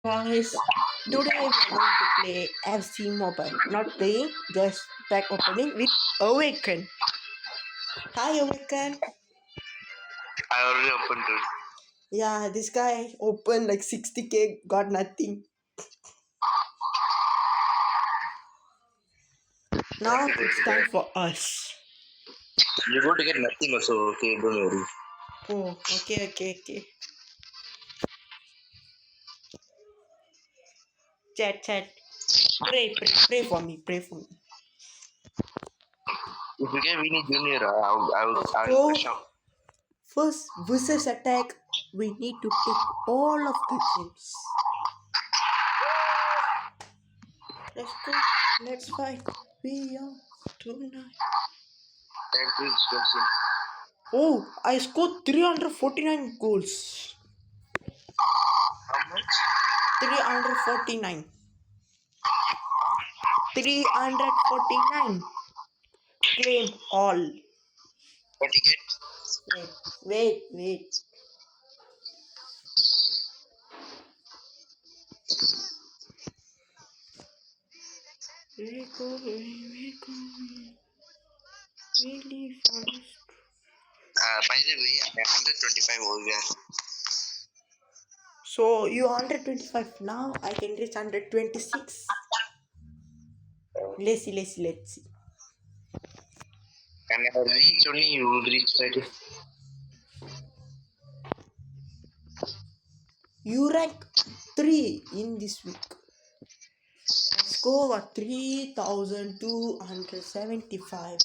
Guys, today we are going to play FC Mobile. Not playing, just pack opening with Awaken. Hi Awaken. I already opened it. Yeah, this guy opened like 60k, got nothing. Now it's time for us. You're going to get nothing also, okay, don't worry. Oh, okay. Chat. Pray for me, pray for me. If you get Winnie Junior, I'll Let's I'll go. push out. First versus attack, we need to take all of the gems. Let's go. Let's fight. We are tonight. Thank you, expensive. Oh, I scored 349 goals. How much? 349. 349. Claim all. What you get? Wait. We go. We leave forest. By the way, I'm 125 over here. So you 125 now. I can reach 126. Let's see. And I reach only, you will reach 30. You rank 3 in this week. Let's go over 3,275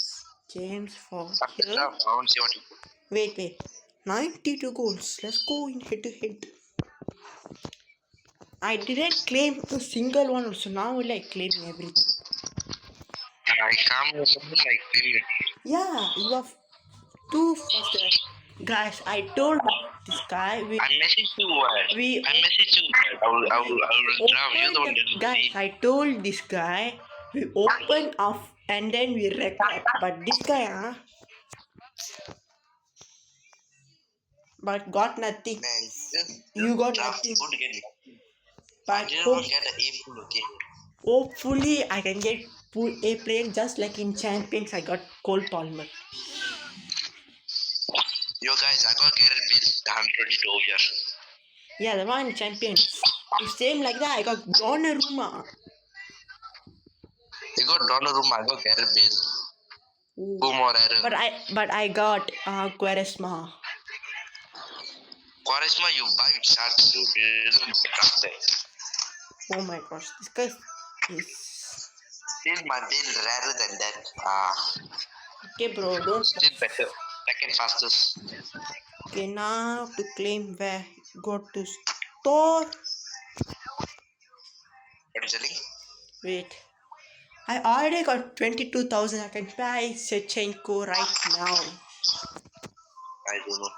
games for After here. stuff, I want to see what you do. Wait. 92 goals. Let's go in head to head. I didn't claim a single one also. Now will I claim everything? I come with something like 3. Yeah, you have too faster. Guys, I told this guy I message you. I message you. I will drop. You're the one that will guys, see. I told this guy we open off and then we record. But this guy, but got nothing. Man, just You got draft. nothing. Good to get nothing. But I didn't get an A full, okay? hopefully I can get pool A player just like in Champions. I got Cole Palmer. Yo guys, I got Garrett Bale, the 122 over here. Yeah, the one in Champions. If same like that, I got Donnarumma. You got Donnarumma, I got Garrett Bale. Two more error. But I got Quaresma. Quaresma, you buy it shots, you didn't draft it. Oh my gosh, this guy is. Still my Bale rarer than that. Okay, bro, don't. Still better. Second fastest. Okay, now to claim where go to store. What is the link? Wait. I already got 22,000. I can buy Sechenko right now. I don't know.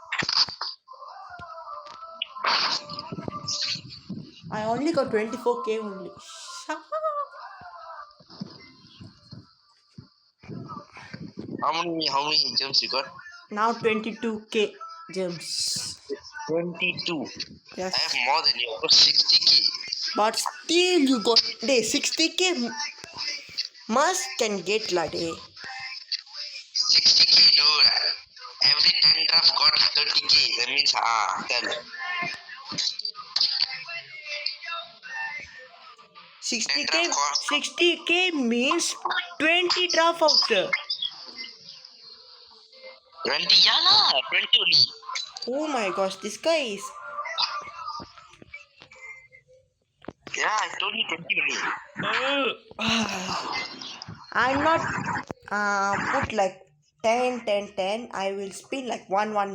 I only got 24k only. How many gems you got? Now 22k gems. 22. Yes. I have more than you. I got 60k. But still you got 60k must can get lade. 60k, dude. Every 10 draft got 30k. That means, tell. 60k means 20 draft voucher. 20, yeah lah, 20 only. Oh my gosh, this guy is. Yeah, I told you 20 only. I'm not put like 10. I will spin like 1. I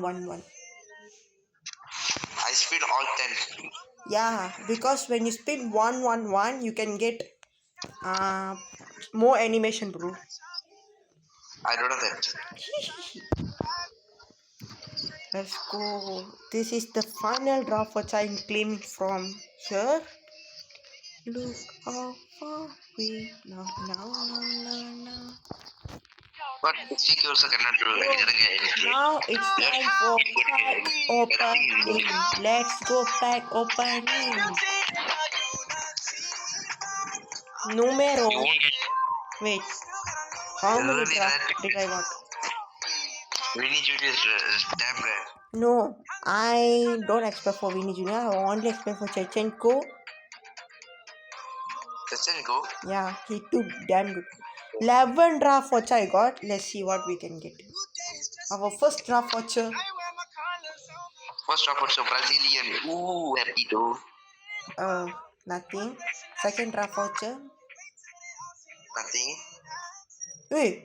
spin all 10. Yeah, because when you spin 1, you can get more animation, bro. I don't know that. Let's go. This is the final draft which I'm claiming from here. Look how far we now. But 60k also cannot do. I didn't get anything. Now it's time for pack opening. Let's go pack opening. Numero. You won't get Wait. How many really drafts rare. did I got? Vinny Jr. is damn rare. No, I don't expect for Vinny Jr. I only expect for Chechenko. Chechenko? Yeah, he took damn good. 11 draft voucher I got. Let's see what we can get. Our first draft voucher. First drop was a Brazilian. Ooh, happy though. Nothing. Second draft voucher. Nothing. Wait.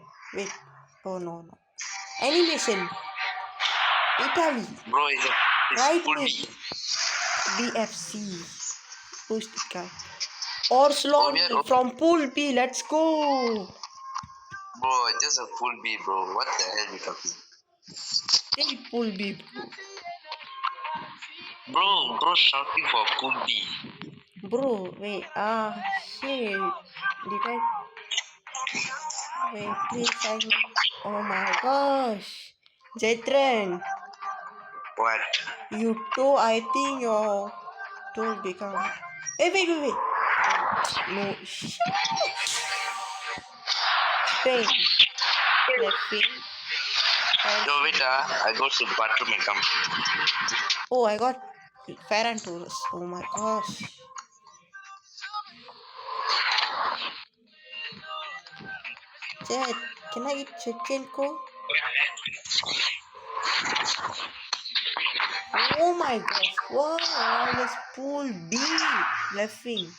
Oh no. Animation. Italy. Bro, it's Right full mid. B. BFC. Who's the guy? Orslon from Pool B. Let's go. Bro, it's just a full B, bro. What the hell are you talking? Still Pool B, bro. Bro, shouting for full B. Bro, wait. Shit. Did I? Wait, please. Oh my gosh. Jetran. What? You told, I think your told become. Hey, wait. No. Spain. Left wing. Yo, wait, I go to the bathroom and come. Oh, I got Ferran Torres. Oh my gosh. Jet, can I get Chechenko? Oh my gosh. Wow, let's Pool B. Left wing.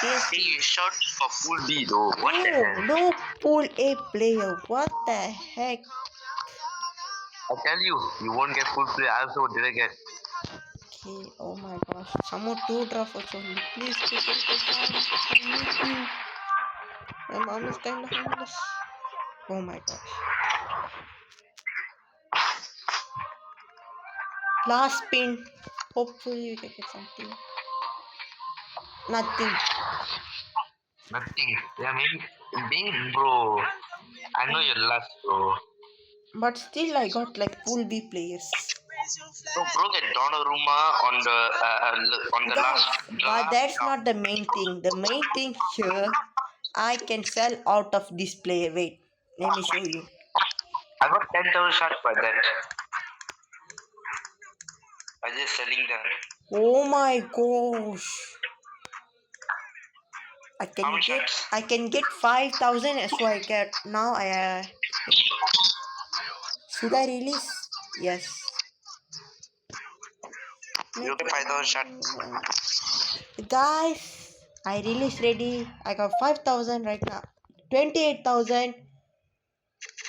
Yes. Hey, you shout for full B though. What the hell? No Pool A player. What the heck? I tell you, you won't get full play. I also didn't get. Okay, oh my gosh. Some more 2 drafts only. Please, I need you. My mom is kind of homeless. Oh my gosh. Last spin. Hopefully we can get something. Nothing. Yeah, maybe being bro. I know you're last, bro. But still, I got like Pool B players. So bro, get Donnarumma on the last draft. But that's not the main thing. The main thing here, I can sell out of this player. Wait, let me show you. I got 10,000 shots by that. I'm just selling them. Oh my gosh. I can get 5,000, so I get now should I release? Yes. You get 5,000 shots. Guys, I release ready. I got 5,000 right now. 28,000.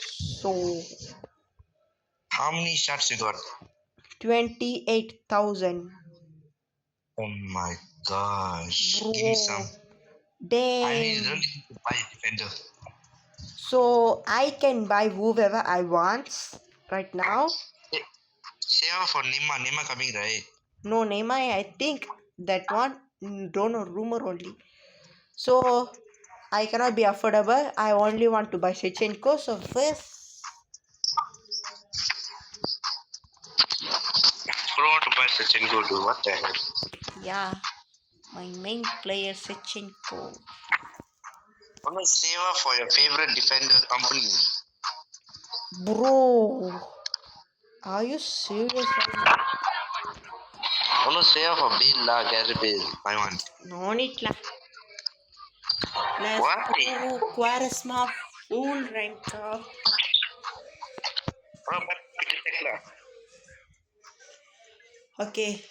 So how many shots you got? 28,000. Oh my gosh. Bro. Give me some. Damn. I really don't need to buy a defender. So I can buy whoever I want right now. Save for Nima. Nima coming, right? No, Neymar, I think that one, don't know, rumor only. So I cannot be affordable. I only want to buy Shevchenko. So first, I don't want to buy Shevchenko, dude. What the hell? yeah, my main player Shevchenko. I'm gonna save up for your favorite defender company. Bro, are you serious right now? I'm gonna save up for Bale lah, Gary Bale. I want. No need lah. Let's Why? go Quaresma full rank up. Okay,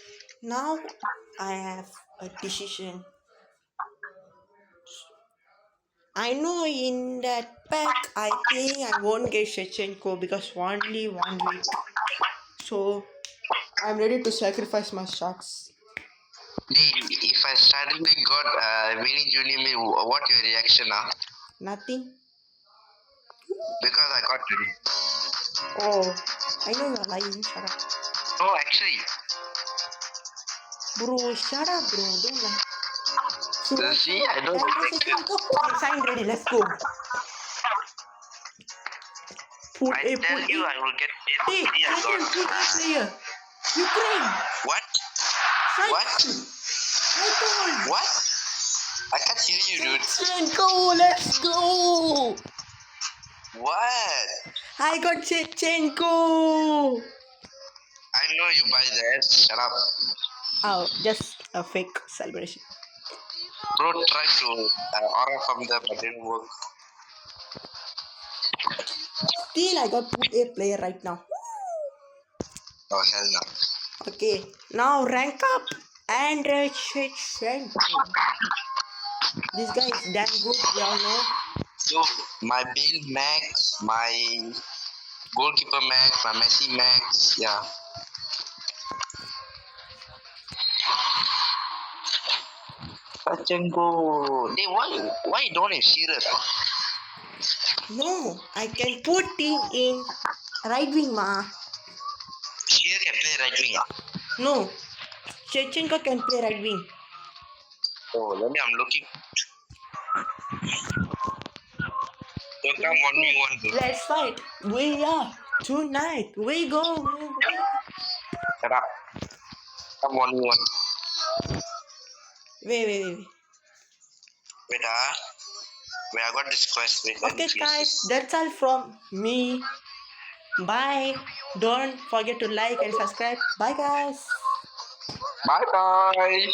now I have a decision. I know in that pack, I think I won't get Shevchenko because only 1 week. So I'm ready to sacrifice my shots. If I suddenly got Vinny Junior, what your reaction? Nothing. Because I got ready. Oh, I know you're lying. Shut up. No, actually. Bro, shut up, bro. Don't lie. So, see, I don't I'm signed ready. Let's go. I tell you, I will get Hey, put A player. Ukraine. What? Sign. What? I told. What? I can't hear you, dude. Chechenko, let's go! What? I got Chechenko! I know you buy that. Shut up. Oh, just a fake celebration. Bro tried to aura from there but didn't work. Still, I got put a player right now. Oh hell no. Okay, now rank up and Chechenko. This guy is damn good, we all know. So my Bale max, my goalkeeper max, my Messi max, yeah. Pachenko. They why you don't have Shearer? No, I can put him in right wing, ma. Shearer can play right winger. No, Chechenko can play right wing. Oh, let me. I'm looking. So come 1v1, bro. Let's fight. We are tonight. We go. Shut up. Come 1v1. Wait. Wait, wait, I got this quest. Wait, let me Okay, finish guys, this. that's all from me. Bye. Don't forget to like and subscribe. Bye, guys. Bye bye.